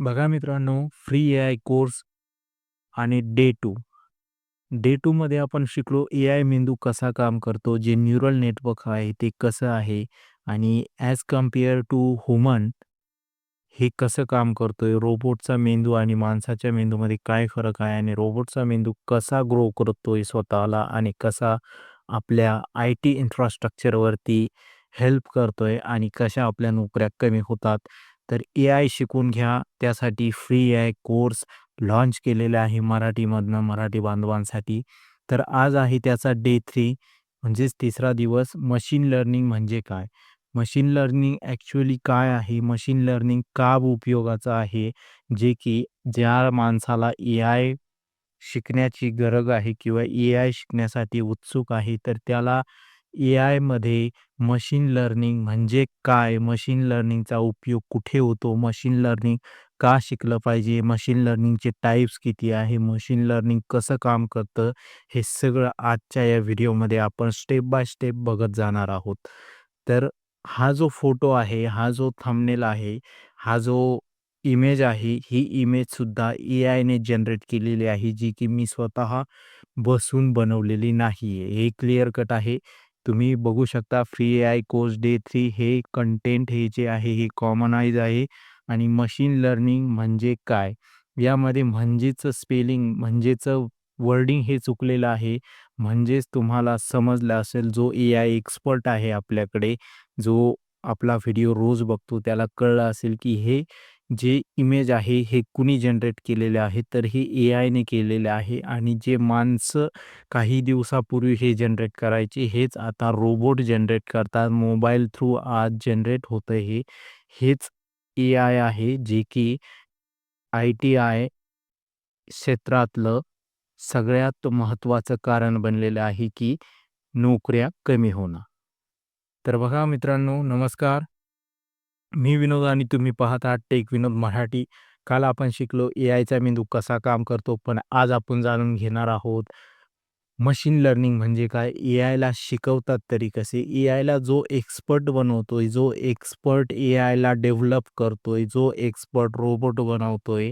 बघा मित्रांनो, free AI course आणि डे 2. डे 2 मध्ये आपण शिकलो एआय मेंदू कसा काम करतो, जे न्यूरल नेटवर्क आहे ते कसं आहे आणि ॲज कंपेअर टू ह्युमन हे कसं काम करतोय, रोबोटचा मेंदू आणि माणसाच्या मेंदूमध्ये काय फरक आहे आणि रोबोटचा मेंदू कसा ग्रो करतोय स्वतःला आणि कसा आपल्या आय-टी इन्फ्रास्ट्रक्चरवरती हेल्प करतोय आणि कशा आपल्या नोकऱ्या कमी होतात. तर एआय शिकून घ्या. त्यासाठी फ्री एआय कोर्स लॉन्च केलेला आहे मराठीमधनं मराठी बांधवांसाठी. तर आज आहे त्याचा डे 3 म्हणजेच तिसरा दिवस. मशीन लर्निंग म्हणजे काय? मशीन लर्निंग ॲक्चुअली काय आहे? मशीन लर्निंग का उपयोगाचं आहे? जे की ज्या माणसाला एआय शिकण्याची गरज आहे किंवा एआय शिकण्यासाठी उत्सुक आहे, तर त्याला एआयमध्ये मशीन लर्निंग म्हणजे काय? मशीन लर्निंगचा उपयोग कुठे होतो? मशीन लर्निंग का शिकलं पाहिजे? मशीन लर्निंगचे टाइप्स किती आहे? मशीन लर्निंग कसं काम करतं? हे सगळं आजच्या या व्हिडिओमध्ये आपण स्टेप बाय स्टेप बघत जाणार आहोत. तर हा जो फोटो आहे, हा जो थंबनेल आहे, हा जो इमेज आहे, ही इमेजसुद्धा एआयने जनरेट केलेली आहे, जी की मी स्वतः बसून बनवलेली नाहीये. हे क्लिअर कट आहे. तुम्ही बघू शकता फ्री एआय कोर्स डे 3 हे कंटेंट हे जे आहे हे कॉमनाइज आहे आणि मशीन लर्निंग म्हणजे काय? यामध्ये म्हणजेचं स्पेलिंग म्हणजेचं वर्डिंग हे चुकलेलं आहे. म्हणजेच तुम्हाला समजलं असेल जो एआय एक्सपर्ट आहे आपल्याकडे, जो आपला व्हिडिओ रोज बघतो त्याला कळलं असेल की हे जे इमेज आहे हे कुणी जनरेट केलेले आहे, तर हे एआयने केलेले आहे आणि जे माणसं काही दिवसापूर्वी हे जनरेट करायचे, हेच आता रोबोट जनरेट करतात. मोबाईल थ्रू आज जनरेट होतं हे. हेच एआय आहे, जे की आय-टी-आय क्षेत्रातलं सगळ्यात महत्त्वाचं कारण बनलेलं आहे, की नोकऱ्या कमी होणं. तर बघा मित्रांनो, नमस्कार. मी विनोद आणि तुम्ही पाहत आहात टेक विनोद मराठी. काल आपण शिकलो एआयचा मेंदू कसा काम करतो, पण आज आपण जाणून घेणार आहोत मशीन लर्निंग म्हणजे काय? एआयला शिकवतात तरी कसे? एआयला जो एक्सपर्ट बनवतोय, जो एक्सपर्ट एआयला डेव्हलप करतोय, जो एक्सपर्ट रोबोट बनवतोय,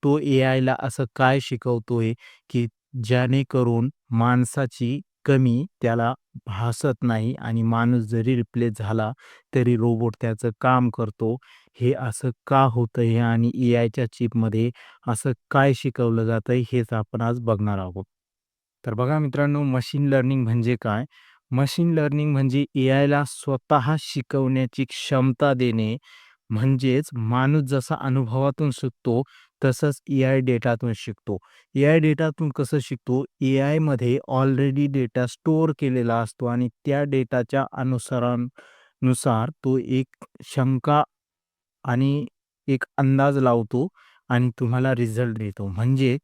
तो एआयला असं काय शिकवतोय, की जेणेकरून माणसाची कमी त्याला भासत नाही आणि माणूस जरी रिप्लेस झाला, तरी रोबोट त्याचं काम करतो. हे असं का होतंय आणि एआयच्या चिपमध्ये असं काय शिकवलं जातंय, हेच आपण आज बघणार आहोत. तर बघा मित्रांनो, मशीन लर्निंग म्हणजे काय? मशीन लर्निंग म्हणजे एआयला स्वतः शिकवण्याची क्षमता देणे. म्हणजेच माणूस जसा अनुभवातून शिकतो, तसंच एआय डेटातून शिकतो. एआय डेटातून कसं शिकतो? एआयमध्ये ऑलरेडी डेटा स्टोअर केलेला असतो आणि त्या डेटाच्या नुसार तो एक शंका आणि एक अंदाज लावतो आणि तुम्हाला रिझल्ट देतो. म्हणजे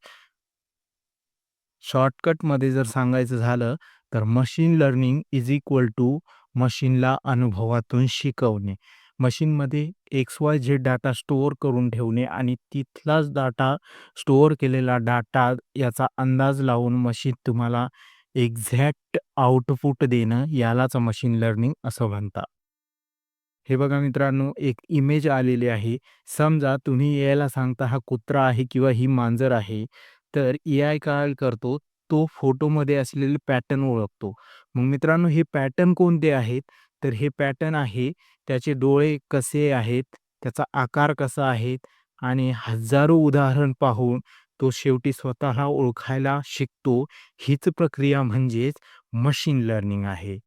शॉर्टकटमध्ये जर सांगायचं झालं, तर machine learning is equal to मशीनला अनुभवातून शिकवणे. मशीनमध्ये एक्स-वाय-झेड डाटा स्टोअर करून ठेवणे आणि तिथलाच डाटा स्टोअर केलेला डाटा याचा अंदाज लावून मशीन तुम्हाला एक्झॅक्ट आउटपुट देणं, यालाच मशीन लर्निंग असं म्हणतात. हे बघा मित्रांनो, एक इमेज आलेली आहे. समजा तुम्ही एआयला सांगता हा कुत्रा आहे किंवा ही मांजर आहे. तर एआय काय करतो, तो फोटोमध्ये असलेले पॅटर्न ओळखतो. मग मित्रांनो, हे पॅटर्न कोणते आहेत? तर हे पॅटर्न आहे, त्याचे डोळे कसे आहेत, त्याचा आकार कसा आहे आणि हजारो उदाहरण पाहून तो शेवटी स्वतःला ओळखायला शिकतो. हीच प्रक्रिया म्हणजेच मशीन लर्निंग आहे.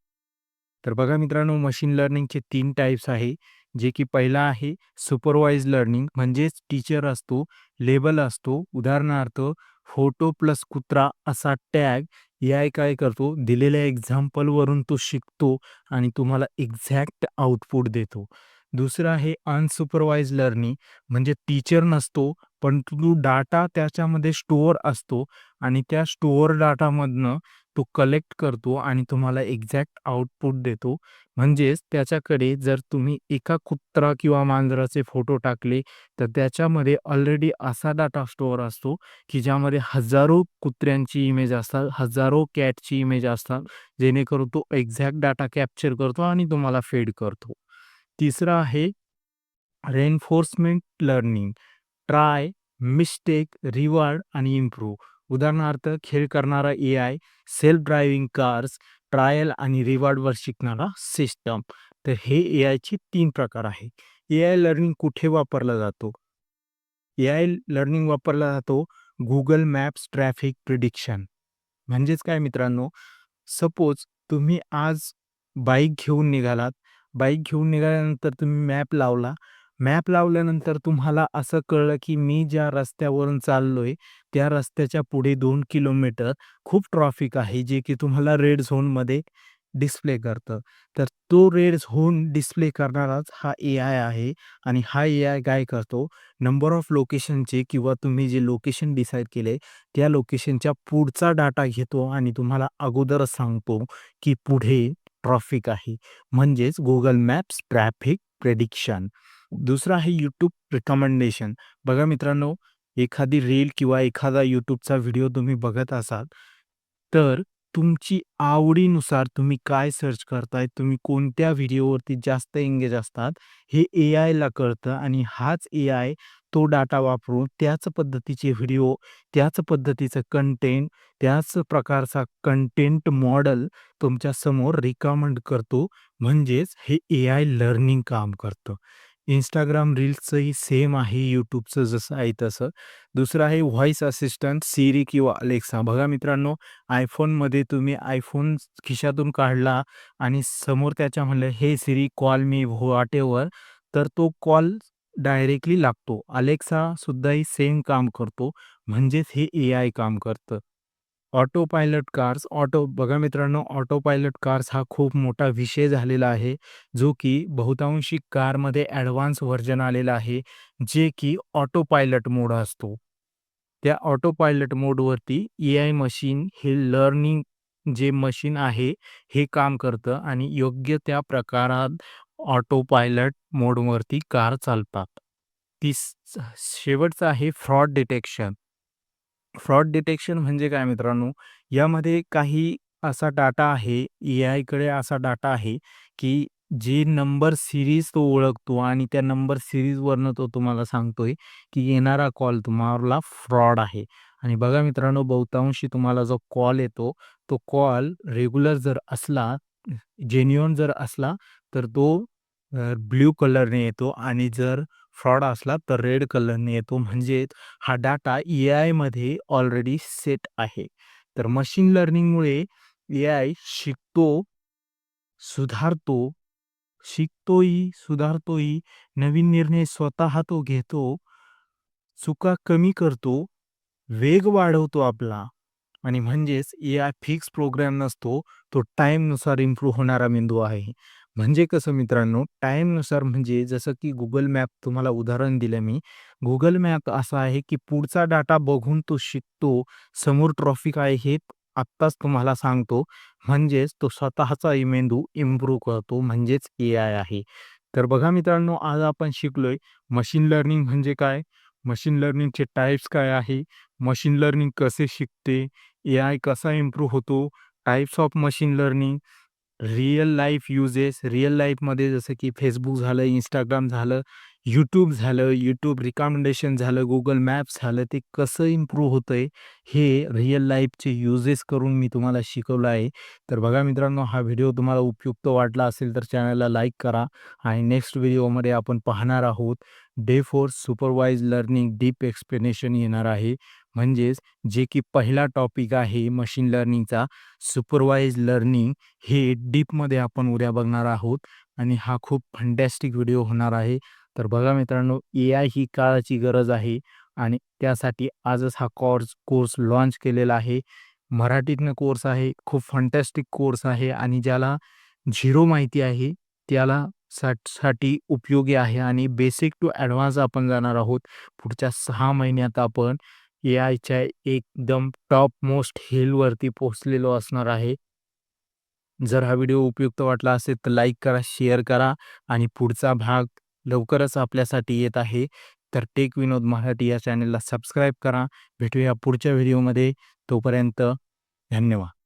तर बघा मित्रांनो, मशीन लर्निंगचे 3 टाइप्स आहे, जे की पहिला आहे सुपरवाइज लर्निंग म्हणजेच टीचर असतो, लेबल असतो. उदाहरणार्थ फोटो प्लस कुत्रा असा टॅग एआय काय करतो, दिलेल्या एक्झाम्पलवरून तो शिकतो आणि तुम्हाला एक्झॅक्ट आउटपुट देतो. दुसरं आहे अनसुपरवाइज लर्निंग म्हणजे टीचर नसतो, पण तो डाटा त्याच्यामध्ये स्टोअर असतो आणि त्या स्टोअर डाटामधनं तो कलेक्ट करतो आणि तुम्हाला एक्झॅक्ट आउटपुट देतो. म्हणजेच त्याच्याकडे जर तुम्ही एका कुत्रा किंवा मांजराचे फोटो टाकले, तर त्याच्यामध्ये ऑलरेडी असा डाटा स्टोअर असतो, की ज्यामध्ये हजारो कुत्र्यांची इमेज असतात, हजारो कॅटची इमेज असतात, जेणेकरून तो एक्झॅक्ट डाटा कॅप्चर करतो आणि तुम्हाला फीड करतो. तिसरं आहे reinforcement learning. Try, mistake, reward आणि इम्प्रूव्ह. उदाहरणार्थ खेळ करणारा AI, self driving cars, trial आणि रिवॉर्डवर शिकणारा सिस्टम. तर हे एआयचे 3 प्रकार आहे. एआय लर्निंग कुठे वापरला जातो? एआय लर्निंग वापरला जातो Google मॅप्स ट्रॅफिक प्रिडिक्शन. म्हणजेच काय मित्रांनो, सपोज तुम्ही आज बाईक घेऊन निघालात. बाईक घेऊन निघाल्यानंतर तुम्ही मॅप लावला. मॅप लावल्यानंतर तुम्हाला असं कळलं, की मी ज्या रस्त्यावरून चाललोय, त्या रस्त्याच्या पुढे 2 किलोमीटर खूप ट्रॅफिक आहे, जे की तुम्हाला रेड झोनमध्ये डिस्प्ले करतं. तर तो रेड झोन डिस्प्ले करणाराच हा एआय आहे आणि हा एआय काय करतो, नंबर ऑफ लोकेशनचे किंवा तुम्ही जे लोकेशन डिसाईड केले, त्या लोकेशनच्या पुढचा डाटा घेतो आणि तुम्हाला अगोदरच सांगतो, की पुढे ट्रॅफिक आहे. म्हणजेच Google मॅप्स ट्रॅफिक प्रेडिक्शन. दुसरं आहे YouTube रिकमेंडेशन. बघा मित्रांनो, एखादी रील किंवा एखादा YouTubeचा व्हिडिओ तुम्ही बघत असाल, तर तुमची आवडीनुसार तुम्ही काय सर्च करताय, तुम्ही कोणत्या व्हिडिओवरती जास्त एंगेज असतात, हे एआयला कळतं आणि हाच एआय तो डाटा वापरून त्याच पद्धतीचे व्हिडिओ, त्याच पद्धतीचं कंटेंट, त्याच प्रकारचा कंटेंट मॉडेल तुमच्यासमोर रिकमेंड करतो. म्हणजेच हे एआय लर्निंग काम करतं. Instagram रील्सचंही सेम आहे YouTubeचं जसं आहे तसं. दुसरं आहे व्हॉईस असिस्टंट Siri किंवा Alexa. बघा मित्रांनो, iPhoneमध्ये तुम्ही iPhone खिशातून काढला आणि समोर त्याच्या म्हणलं, "हे Siri कॉल मी व्हॉटएव्हर." तर तो कॉल डायरेक्टली लागतो. Alexa सुद्धाही सेम काम करतो. म्हणजेच हे एआय काम करतं. ऑटो पायलट कार्स, बघा मित्रांनो, ऑटो पायलट कार्स हा खूप मोठा विषय झालेला आहे, जो की बहुतांशी कारमध्ये ॲडव्हान्स व्हर्जन आलेला आहे, जे की ऑटो पायलट मोड असतो. त्या ऑटो पायलट मोडवरती एआय मशीन हे लर्निंग जे मशीन आहे, हे काम करतं आणि योग्य त्या प्रकारात ऑटो पायलट मोडवरती कार चालतात. शेवटचं आहे फ्रॉड डिटेक्शन. फ्रॉड डिटेक्शन म्हणजे काय मित्रांनो, यामध्ये काही असा डाटा आहे, एआयकडे असा डाटा आहे, की जे नंबर सीरीज तो ओळखतो आणि त्या नंबर सीरीजवरनं तो तुम्हाला सांगतोय, की येणारा कॉल तुम्हाला फ्रॉड आहे. आणि बघा मित्रांनो, बहुतांशी तुम्हाला जो कॉल येतो, तो कॉल रेग्युलर जर असला, जेन्युइन जर असला, तर तो ब्लू कलरने येतो आणि जर फ्रॉड असला, तर रेड कलरने येतो. म्हणजेच हा डाटा एआयमध्ये ऑलरेडी सेट आहे. तर मशीन लर्निंगमुळे एआय शिकतो, सुधारतो, सुधारतोही, नवीन निर्णय स्वतः तो घेतो, चुका कमी करतो, वेग वाढवतो आपला आणि म्हणजेच एआय फिक्स प्रोग्राम नसतो, तो टाईमनुसार इम्प्रूव्ह होणारा मेंदू आहे. म्हणजे कसं मित्रांनो, टाईमनुसार म्हणजे जसं की Google मॅप तुम्हाला उदाहरण दिलं मी. Google मॅप असा आहे, की पुढचा डाटा बघून तो शिकतो. समोर ट्रॅफिक आहे हे आत्ताच तुम्हाला सांगतो. म्हणजेच तो स्वतःचा मेंदू इम्प्रूव्ह करतो. म्हणजेच एआय आहे. तर बघा मित्रांनो, आज आपण शिकलोय मशीन लर्निंग म्हणजे काय? मशीन लर्निंगचे टाइप्स काय आहे? मशीन लर्निंग कसे शिकते? एआय कसा इम्प्रूव्ह होतो? Types of machine learning, real life uses, real लाईफमध्ये जसं की Facebook झालं, Instagram झालं, YouTube झालं, YouTube रिकमेंडेशन झालं, Google मॅप्स झालं, ते कसं इम्प्रूव्ह होतंय, हे रिअल लाईफचे युजेस करून मी तुम्हाला शिकवलं आहे. तर बघा मित्रांनो, हा व्हिडिओ तुम्हाला उपयुक्त वाटला असेल तर चॅनलला लाईक करा आणि नेक्स्ट व्हिडिओमध्ये आपण पाहणार आहोत day 4 supervise learning deep explanation येणार आहे. म्हणजेच जे की पहिला टॉपिक आहे मशीन लर्निंगचा, सुपरवाइज लर्निंग हे डीपमध्ये आपण उद्या बघणार आहोत आणि हा खूप फंटॅस्टिक व्हिडिओ होणार आहे. तर बघा मित्रांनो, एआय ही काळाची गरज आहे आणि त्यासाठी आजच हा कोर्स लॉन्च केलेला आहे. मराठीतनं कोर्स आहे. खूप फंटॅस्टिक कोर्स आहे आणि ज्याला झिरो माहिती आहे, त्याला साठी उपयोगी आहे आणि बेसिक टू ॲडव्हान्स आपण जाणार आहोत. पुढच्या 6 महिन्यात आपण एआयच्या एकदम टॉप मोस्ट हिलवरती पोहोचलेलो असणार आहे. जर हा व्हिडिओ उपयुक्त वाटला असेल तर लाईक करा, शेअर करा आणि पुढचा भाग लवकरच आपल्यासाठी येत आहे. तर टेक विनोद मराठी या चॅनलला सबस्क्राईब करा. भेटूया पुढच्या व्हिडिओमध्ये. तोपर्यंत धन्यवाद.